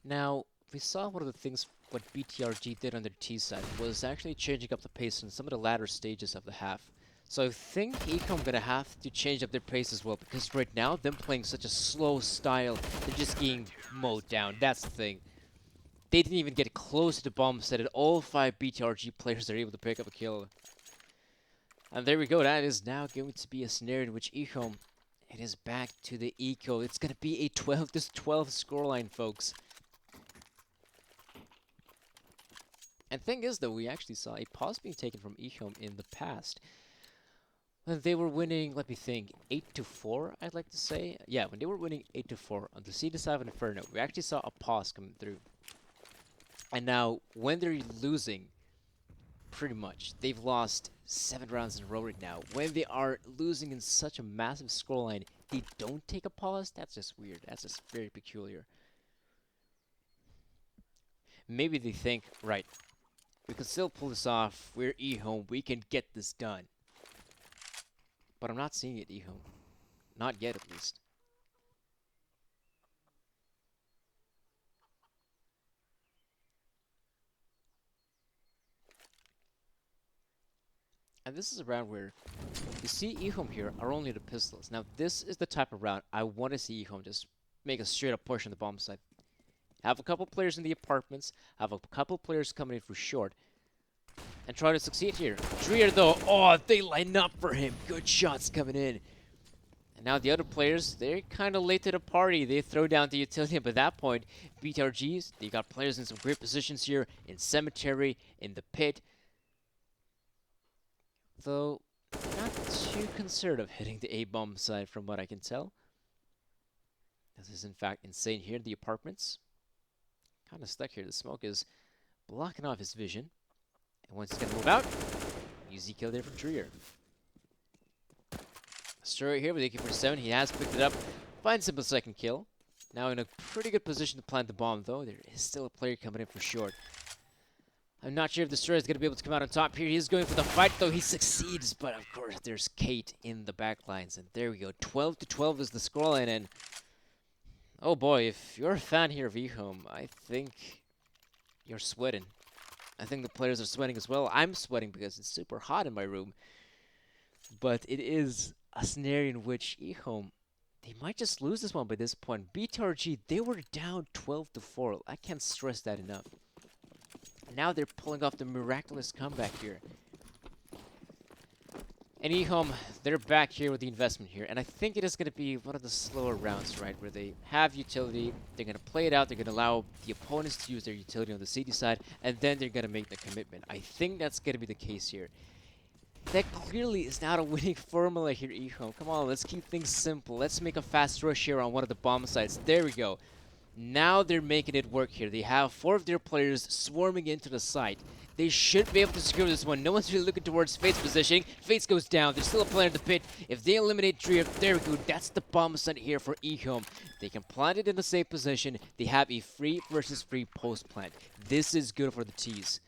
Now, we saw one of the things what BTRG did on their T side was actually changing up the pace in some of the latter stages of the half. So I think EHOME gonna have to change up their pace as well, because right now them playing such a slow style, they're just getting mowed down. That's the thing. They didn't even get close to the bomb set, and all 5 BTRG players are able to pick up a kill. And there we go. That is now going to be a scenario in which EHOME, it is back to the eco. It's gonna be a 12-12 scoreline, folks. And thing is, though, we actually saw a pause being taken from EHOME in the past. When they were winning, let me think, 8-4, I'd like to say. Yeah, when they were winning 8-4 on the C7 Inferno, we actually saw a pause coming through. And now, when they're losing, pretty much, they've lost 7 rounds in a row right now. When they are losing in such a massive scoreline, they don't take a pause? That's just weird. That's just very peculiar. Maybe they think, right, we can still pull this off. We're EHOME. We can get this done. But I'm not seeing it, EHOME. Not yet, at least. And this is a round where you see EHOME here are only the pistols. Now, this is the type of round I want to see EHOME just make a straight-up push on the bomb side. Have a couple players in the apartments, have a couple players coming in for short, and try to succeed here. Dreer, though, oh, they line up for him. Good shots coming in. And now the other players, they're kind of late to the party. They throw down the utility, but at that point, BTRGs, they got players in some great positions here, in Cemetery, in the pit. Though, not too concerned of hitting the A-bomb side from what I can tell. This is, in fact, insane here in the apartments. Kind of stuck here. The smoke is blocking off his vision. And once he's going to move out, easy kill there from Dreer. Story here with AK-47. He has picked it up. Finds him a second kill. Now in a pretty good position to plant the bomb, though. There is still a player coming in for short. I'm not sure if Destroyer is going to be able to come out on top here. He's going for the fight, though. He succeeds. But, of course, there's Kate in the backlines. And there we go. 12-12 is the scoreline. And, oh, boy, if you're a fan here of EHOME, I think you're sweating. I think the players are sweating as well. I'm sweating because it's super hot in my room. But it is a scenario in which EHOME, they might just lose this one by this point. BTRG, they were down 12-4. I can't stress that enough. Now they're pulling off the miraculous comeback here. And EHOME, they're back here with the investment here. And I think it is going to be one of the slower rounds, right? Where they have utility, they're going to play it out, they're going to allow the opponents to use their utility on the CD side, and then they're going to make the commitment. I think that's going to be the case here. That clearly is not a winning formula here, EHOME. Come on, let's keep things simple. Let's make a fast rush here on one of the bomb sites. There we go. Now they're making it work here. They have 4 of their players swarming into the site. They should be able to secure this one. No one's really looking towards Fate's positioning. Fates goes down. There's still a player in the pit. If they eliminate Drea, there we go. That's the bomb site here for EHOME. They can plant it in the same position. They have a free versus free post plant. This is good for the T's.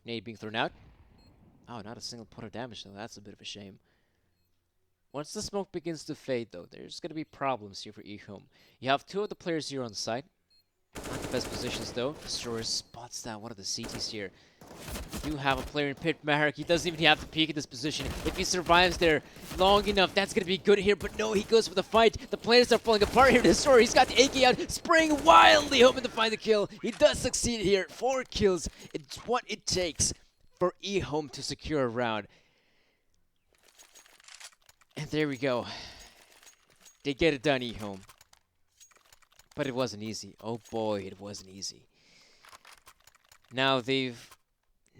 Nade being thrown out. Oh, not a single point of damage though. That's a bit of a shame. Once the smoke begins to fade though, there's going to be problems here for EHOME. You have 2 of the players here on site. Not the best positions though. Destroyer spots down one of the CTs here. You do have a player in pit, Marek. He doesn't even have to peek at this position. If he survives there long enough, that's going to be good here. But no, he goes for the fight. The players are falling apart here. Destroyer, he's got the AK out, spraying wildly, hoping to find the kill. He does succeed here. 4 kills. It's what it takes for EHOME to secure a round. And there we go. They get it done, EHOME. But it wasn't easy. Oh boy, it wasn't easy. Now they've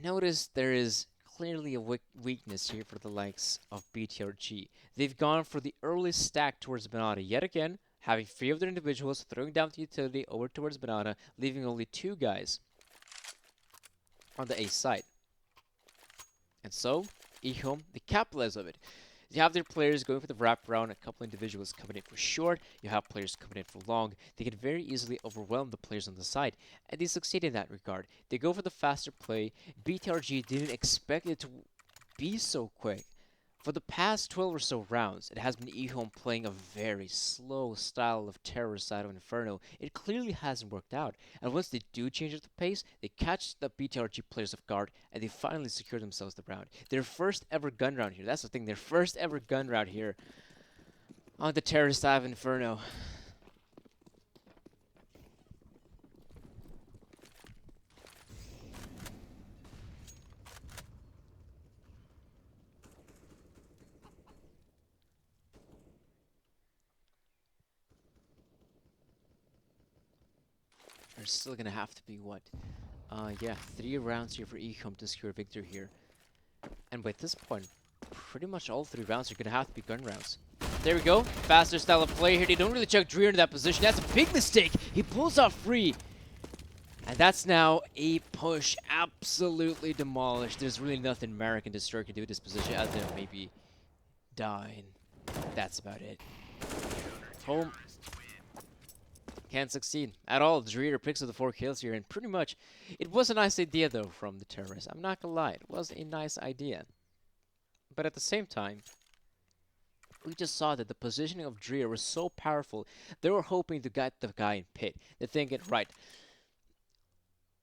noticed there is clearly a weakness here for the likes of BTRG. They've gone for the early stack towards Banana yet again, having 3 of their individuals throwing down the utility over towards Banana, leaving only 2 guys on the A site. And so, EHOME, they capitalize of it. You have their players going for the wraparound, a couple individuals coming in for short, you have players coming in for long. They can very easily overwhelm the players on the side, and they succeed in that regard. They go for the faster play. BTRG didn't expect it to be so quick. For the past 12 or so rounds, it has been EHOME playing a very slow style of terror side of Inferno. It clearly hasn't worked out, and once they do change up the pace, they catch the BTRG players off guard, and they finally secure themselves the round. Their first ever gun round here, that's the thing, their first ever gun round here on the terror side of Inferno. There's still gonna have to be what? Yeah, 3 rounds here for EHOME to secure a victory here. And by this point, pretty much all 3 rounds are gonna have to be gun rounds. There we go. Faster style of play here. They don't really chuck Drea into that position. That's a big mistake. He pulls off free. And that's now a push absolutely demolished. There's really nothing Marek and Destroyer can do with this position other than maybe die. And that's about it. Home. Can't succeed at all. Drea picks up the 4 kills here, and pretty much, it was a nice idea though from the terrorists. I'm not gonna lie, it was a nice idea. But at the same time, we just saw that the positioning of Drea was so powerful. They were hoping to get the guy in pit. They're thinking, right,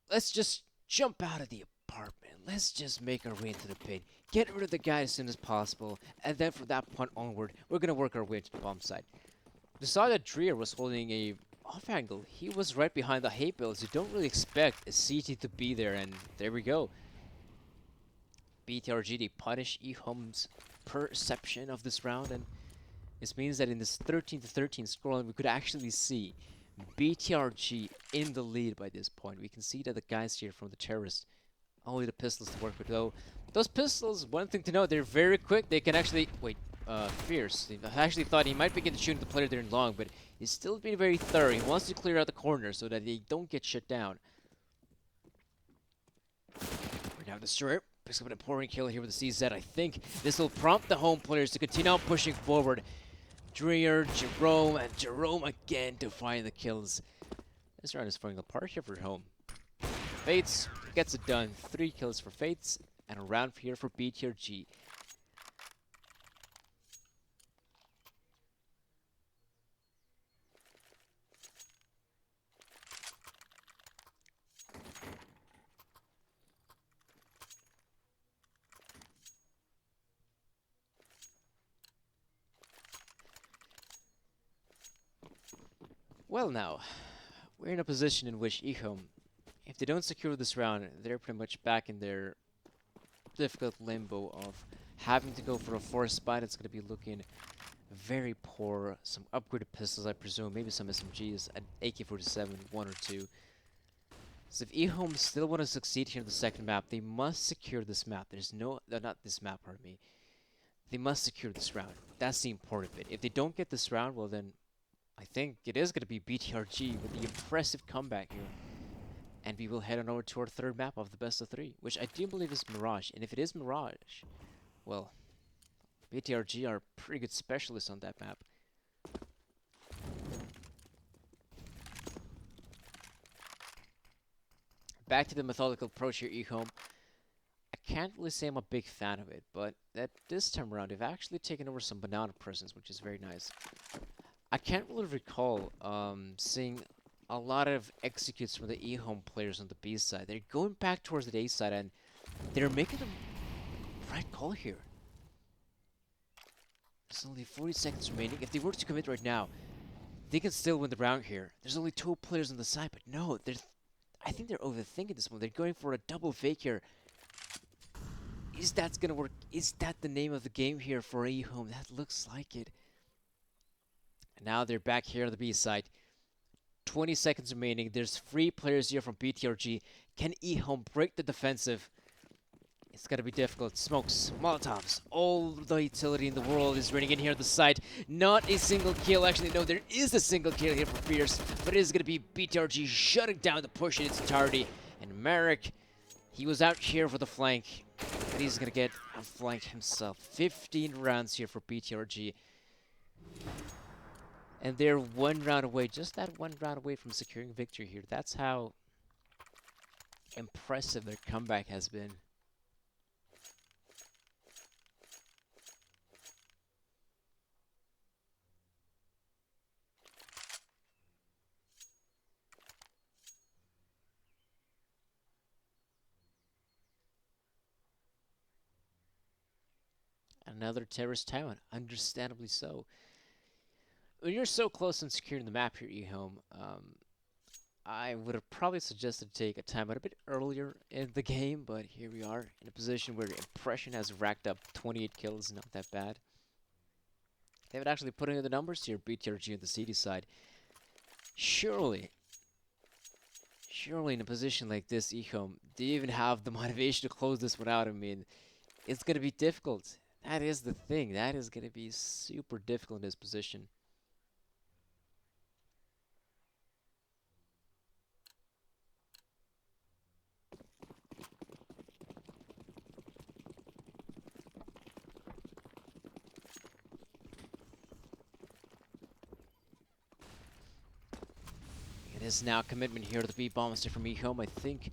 let's just jump out of the apartment. Let's just make our way into the pit. Get rid of the guy as soon as possible, and then from that point onward, we're gonna work our way to the bomb site. We saw that Drea was holding a off angle. He was right behind the hay bales. You don't really expect a CT to be there, and there we go. BTRG, they punish EHOME's perception of this round, and this means that in this 13-13 scoreline, we could actually see BTRG in the lead by this point. We can see that the guys here from the terrorists, only the pistols to work with, though. Those pistols, one thing to know, they're very quick. They can actually, wait, Fierce. I actually thought he might begin to shoot the player there in long, but he's still being very thorough. He wants to clear out the corner so that they don't get shut down. We're now Destroyer. Picks up an important kill here with the CZ. I think this will prompt the home players to continue on pushing forward. Drea, Jerome, and Jerome again to find the kills. This round is falling apart here for home. Fates gets it done. 3 kills for Fates, and a round here for BTRG. Well now, we're in a position in which EHOME, if they don't secure this round, they're pretty much back in their difficult limbo of having to go for a 4th spot. It's going to be looking very poor. Some upgraded pistols, I presume, maybe some SMGs, an AK-47, 1 or 2. So if EHOME still want to succeed here in the second map, they must secure this map. There's no, not this map, pardon me. They must secure this round. That's the important bit. If they don't get this round, well then, I think it is going to be BTRG with the impressive comeback here. And we will head on over to our third map of the best of 3, which I do believe is Mirage. And if it is Mirage, well, BTRG are pretty good specialists on that map. Back to the methodical approach here, EHOME. I can't really say I'm a big fan of it, but at this time around, they've actually taken over some banana presence, which is very nice. I can't really recall seeing a lot of executes from the EHOME players on the B side. They're going back towards the A side, and they're making the right call here. There's only 40 seconds remaining. If they were to commit right now, they can still win the round here. There's only 2 players on the side, but no, I think they're overthinking this one. They're going for a double fake here. Is that gonna work? Is that the name of the game here for EHOME? That looks like it. And now they're back here on the B side. 20 seconds remaining. There's 3 players here from BTRG. Can EHOME break the defensive? It's gonna be difficult. Smokes, Molotovs, all the utility in the world is running in here at the site. Not a single kill. Actually, no, there is a single kill here for Fierce, but it is gonna be BTRG shutting down the push in its entirety. And Merrick, he was out here for the flank, but he's gonna get outflanked himself. 15 rounds here for BTRG. And they're 1 round away, just that 1 round away from securing victory here. That's how impressive their comeback has been. Another terrorist town, understandably so. When you're so close on securing the map here, EHOME, I would have probably suggested to take a timeout a bit earlier in the game, but here we are in a position where Impression has racked up 28 kills, not that bad. They would actually put in the numbers here, BTRG on the CD side. Surely in a position like this, EHOME, do you even have the motivation to close this one out? I mean, it's going to be difficult. That is the thing. That is going to be super difficult in this position. It is now commitment here to the B-Bomber from EHOME. I think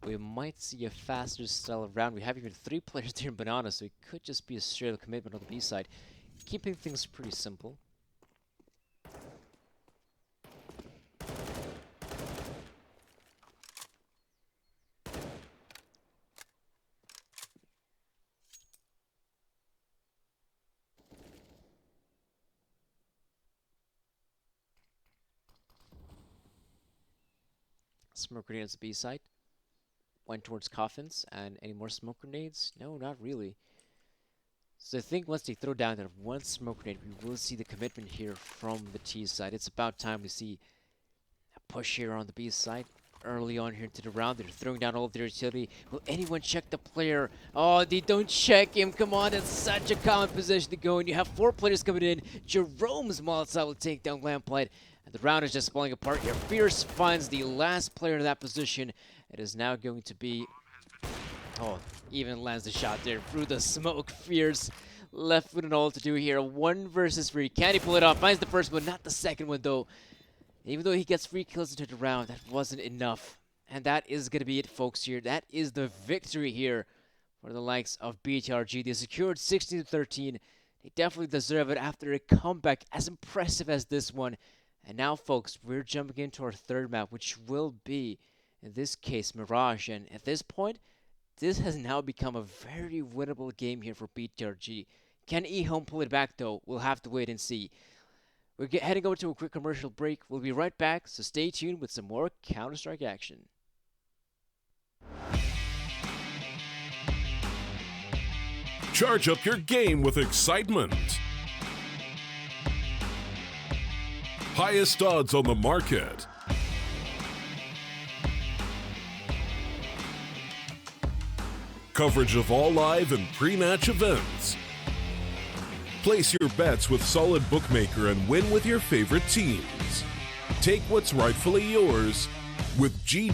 we might see a faster style round. We have even 3 players there in Banana, so it could just be a straight up commitment on the B side, keeping things pretty simple. Smoke grenades on the B side. Went towards coffins, and any more smoke grenades? No, not really. So I think once they throw down that 1 smoke grenade, we will see the commitment here from the T side. It's about time we see a push here on the B side. Early on here into the round, they're throwing down all of their utility. Will anyone check the player? Oh, they don't check him. Come on, it's such a common position to go in. You have 4 players coming in. Jerome's Molotov will take down Lamplight. And the round is just falling apart here. Fierce finds the last player in that position. It is now going to be... Oh, even lands the shot there through the smoke. Fierce left with an all to do here. 1 versus 3. Can he pull it off? Finds the first one, not the second one though. Even though he gets 3 kills into the round, that wasn't enough. And that is going to be it, folks, here. That is the victory here for the likes of BTRG. They secured 16-13. They definitely deserve it after a comeback as impressive as this one. And now, folks, we're jumping into our third map, which will be, in this case, Mirage. And at this point, this has now become a very winnable game here for BTRG. Can EHOME pull it back, though? We'll have to wait and see. We're heading over to a quick commercial break. We'll be right back, so stay tuned with some more Counter-Strike action. Charge up your game with excitement. Highest odds on the market. coverage of all live and pre-match events. Place your bets with Solid Bookmaker and win with your favorite teams. Take what's rightfully yours with GG.